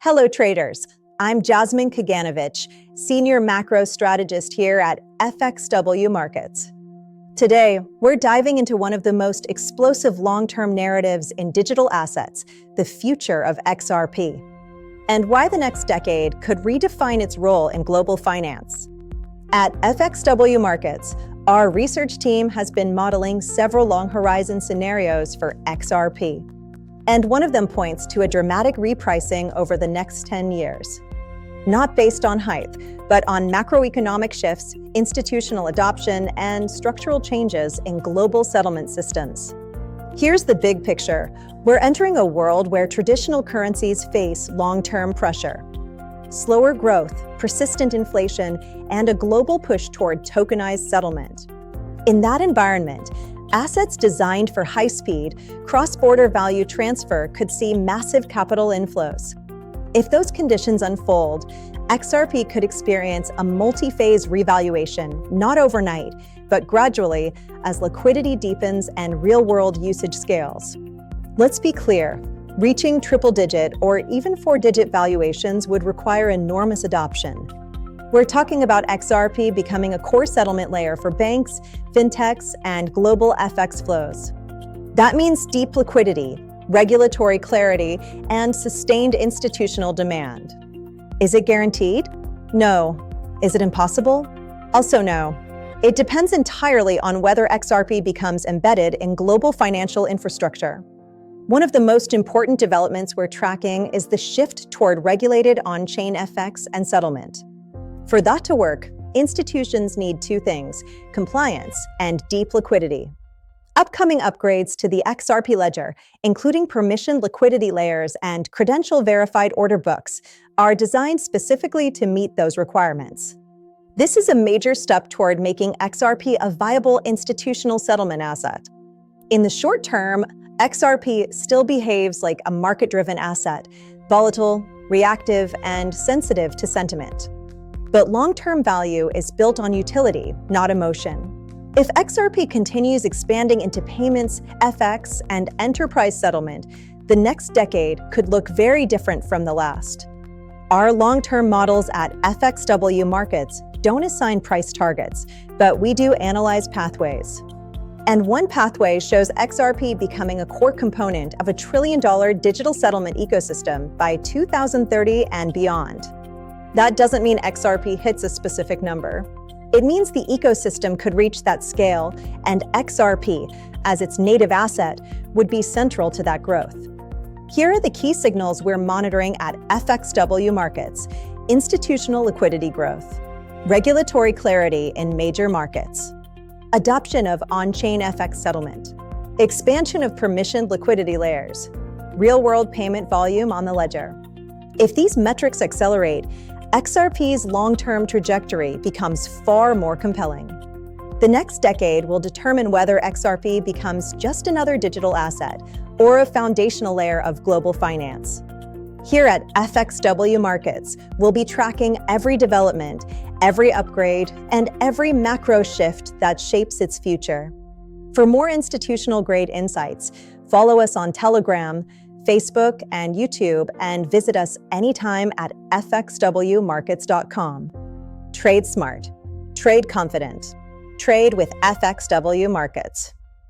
Hello traders, I'm Jasmine Kaganovich, Senior Macro Strategist here at FXWMarkets. Today, we're diving into one of the most explosive long-term narratives in digital assets, the future of XRP, and why the next decade could redefine its role in global finance. At FXWMarkets, our research team has been modeling several long-horizon scenarios for XRP. And one of them points to a dramatic repricing over the next 10 years. Not based on hype, but on macroeconomic shifts, institutional adoption, and structural changes in global settlement systems. Here's the big picture. We're entering a world where traditional currencies face long-term pressure. Slower growth, persistent inflation, and a global push toward tokenized settlement. In that environment, assets designed for high-speed, cross-border value transfer could see massive capital inflows. If those conditions unfold, XRP could experience a multi-phase revaluation, not overnight, but gradually as liquidity deepens and real-world usage scales. Let's be clear, reaching triple-digit or even four-digit valuations would require enormous adoption. We're talking about XRP becoming a core settlement layer for banks, fintechs, and global FX flows. That means deep liquidity, regulatory clarity, and sustained institutional demand. Is it guaranteed? No. Is it impossible? Also no. It depends entirely on whether XRP becomes embedded in global financial infrastructure. One of the most important developments we're tracking is the shift toward regulated on-chain FX and settlement. For that to work, institutions need two things: compliance and deep liquidity. Upcoming upgrades to the XRP Ledger, including permissioned liquidity layers and credential-verified order books, are designed specifically to meet those requirements. This is a major step toward making XRP a viable institutional settlement asset. In the short term, XRP still behaves like a market-driven asset, volatile, reactive, and sensitive to sentiment. But long-term value is built on utility, not emotion. If XRP continues expanding into payments, FX, and enterprise settlement, the next decade could look very different from the last. Our long-term models at FXWMarkets don't assign price targets, but we do analyze pathways. And one pathway shows XRP becoming a core component of a trillion-dollar digital settlement ecosystem by 2030 and beyond. That doesn't mean XRP hits a specific number. It means the ecosystem could reach that scale, and XRP, as its native asset, would be central to that growth. Here are the key signals we're monitoring at FXWMarkets: institutional liquidity growth, regulatory clarity in major markets, adoption of on-chain FX settlement, expansion of permissioned liquidity layers, real-world payment volume on the ledger. If these metrics accelerate, XRP's long-term trajectory becomes far more compelling. The next decade will determine whether XRP becomes just another digital asset or a foundational layer of global finance. Here at FXWMarkets, we'll be tracking every development, every upgrade, and every macro shift that shapes its future. For more institutional-grade insights, follow us on Telegram, Facebook, and YouTube, and visit us anytime at fxwmarkets.com. Trade smart, trade confident, trade with FXWMarkets.